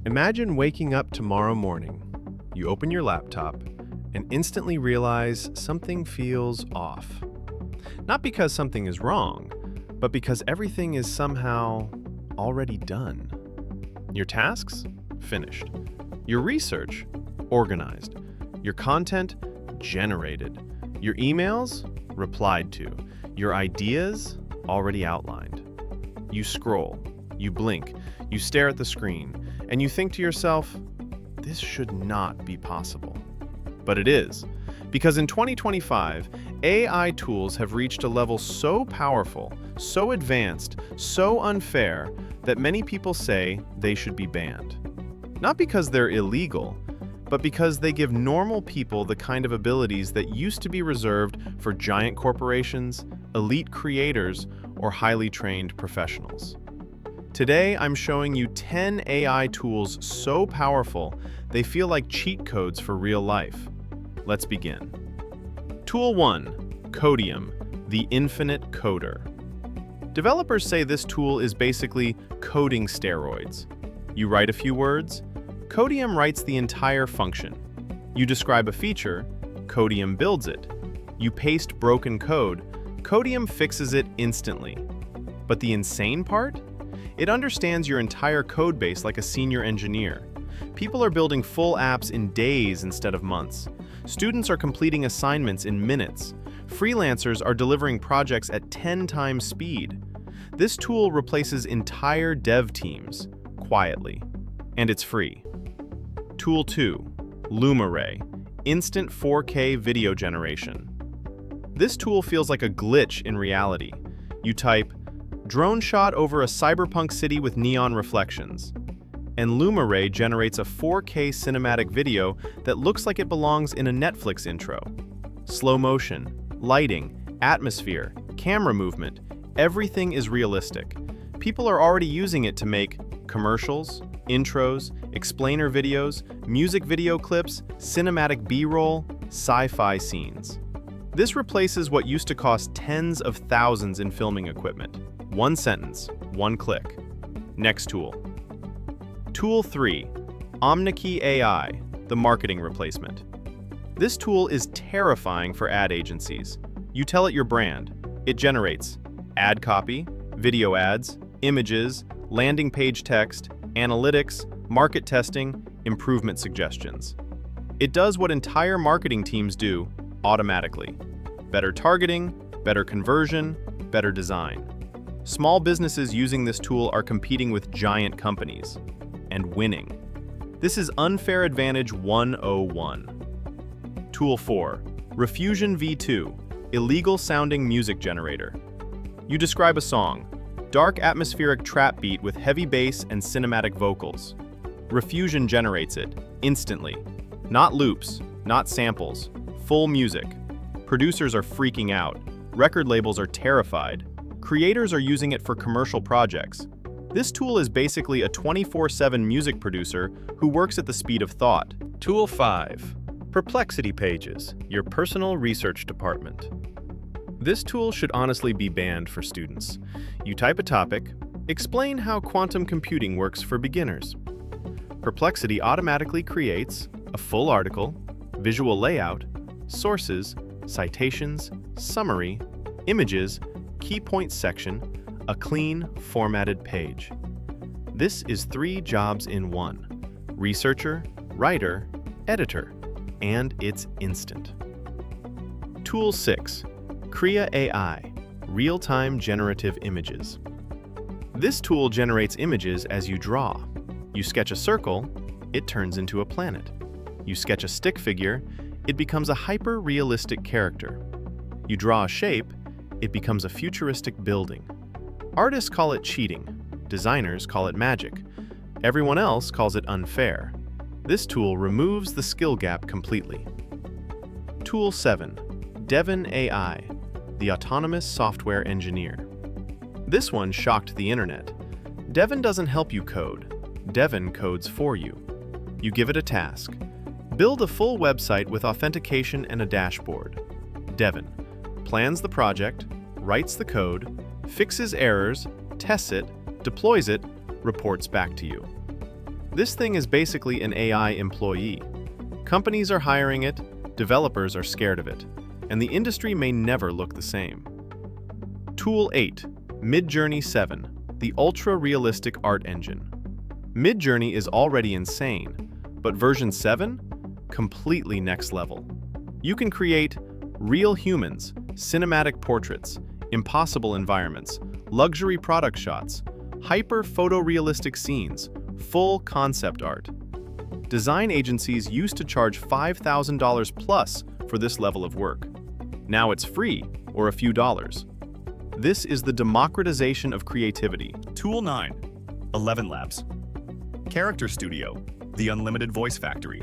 Imagine waking up tomorrow morning. You open your laptop and instantly realize something feels off. Not because something is wrong, but because everything is somehow already done. Your tasks? Finished. Your research? Organized. Your content? Generated. Your emails? Replied to. Your ideas? Already outlined. You scroll, you blink, you stare at the screen, and you think to yourself, this should not be possible. But it is, because in 2025, AI tools have reached a level so powerful, so advanced, so unfair, that many people say they should be banned. Not because they're illegal, but because they give normal people the kind of abilities that used to be reserved for giant corporations, elite creators, or highly trained professionals. Today, I'm showing you 10 AI tools so powerful, they feel like cheat codes for real life. Let's begin. Tool 1, Codeium, the infinite coder. Developers say this tool is basically coding steroids. You write a few words, Codeium writes the entire function. You describe a feature, Codeium builds it. You paste broken code, Codeium fixes it instantly. But the insane part? It understands your entire code base like a senior engineer. People are building full apps in days instead of months. Students are completing assignments in minutes. Freelancers are delivering projects at 10 times speed. This tool replaces entire dev teams, quietly. And it's free. Tool 2, Luma, instant 4K video generation. This tool feels like a glitch in reality. You type, drone shot over a cyberpunk city with neon reflections. And Luma generates a 4K cinematic video that looks like it belongs in a Netflix intro. Slow motion, lighting, atmosphere, camera movement, everything is realistic. People are already using it to make commercials, intros, explainer videos, music video clips, cinematic B-roll, sci-fi scenes. This replaces what used to cost tens of thousands in filming equipment. One sentence, one click. Next tool. Tool 3, Omneky AI, the marketing replacement. This tool is terrifying for ad agencies. You tell it your brand. It generates ad copy, video ads, images, landing page text, analytics, market testing, improvement suggestions. It does what entire marketing teams do automatically. Better targeting, better conversion, better design. Small businesses using this tool are competing with giant companies and winning. This is Unfair Advantage 101. Tool 4, Riffusion V2, illegal sounding music generator. You describe a song, dark atmospheric trap beat with heavy bass and cinematic vocals. Riffusion generates it, instantly. Not loops, not samples, full music. Producers are freaking out. Record labels are terrified. Creators are using it for commercial projects. This tool is basically a 24/7 music producer who works at the speed of thought. Tool 5, Perplexity Pages, your personal research department. This tool should honestly be banned for students. You type a topic, explain how quantum computing works for beginners. Perplexity automatically creates a full article, visual layout, sources, citations, summary, images, key points section, a clean, formatted page. This is 3 jobs in one: researcher, writer, editor, and it's instant. Tool 6, Krea AI, real-time generative images. This tool generates images as you draw. You sketch a circle, it turns into a planet. You sketch a stick figure, it becomes a hyper-realistic character. You draw a shape, it becomes a futuristic building. Artists call it cheating, designers call it magic, everyone else calls it unfair. This tool removes the skill gap completely. Tool 7, Devin AI, the autonomous software engineer. This one shocked the internet. Devin doesn't help you code. Devin codes for you. You give it a task. Build a full website with authentication and a dashboard. Devin plans the project, writes the code, fixes errors, tests it, deploys it, reports back to you. This thing is basically an AI employee. Companies are hiring it, developers are scared of it, and the industry may never look the same. Tool 8. Midjourney 7, the ultra-realistic art engine. Midjourney is already insane, but version 7? Completely next level. You can create real humans, cinematic portraits, impossible environments, luxury product shots, hyper-photorealistic scenes, full concept art. Design agencies used to charge $5,000 plus for this level of work. Now it's free, or a few dollars. This is the democratization of creativity. Tool 9. ElevenLabs. Character Studio, the unlimited voice factory.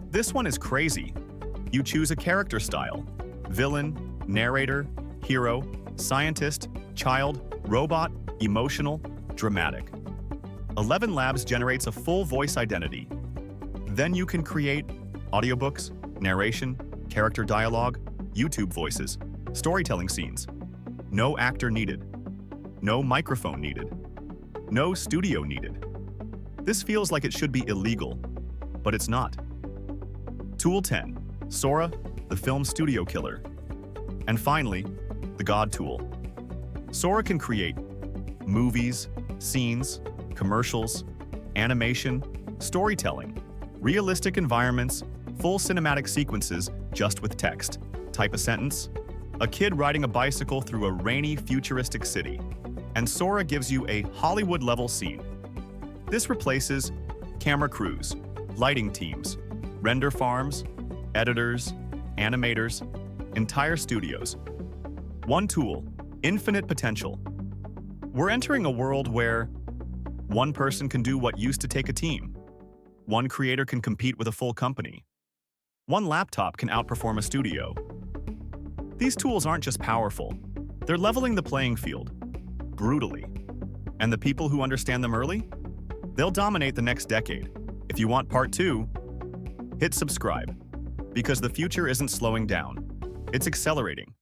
This one is crazy. You choose a character style: villain, narrator, hero, scientist, child, robot, emotional, dramatic. ElevenLabs generates a full voice identity. Then you can create audiobooks, narration, character dialogue, YouTube voices, storytelling scenes. No actor needed. No microphone needed. No studio needed. This feels like it should be illegal, but it's not. Tool 10. Sora, the film studio killer. And finally, the God tool. Sora can create movies, scenes, commercials, animation, storytelling, realistic environments, full cinematic sequences just with text. Type a sentence, a kid riding a bicycle through a rainy, futuristic city, and Sora gives you a Hollywood-level scene. This replaces camera crews, lighting teams, render farms, editors, animators, entire studios. One tool, infinite potential. We're entering a world where one person can do what used to take a team. One creator can compete with a full company. One laptop can outperform a studio. These tools aren't just powerful, they're leveling the playing field, brutally. And the people who understand them early? They'll dominate the next decade. If you want part 2, hit subscribe, because the future isn't slowing down, it's accelerating.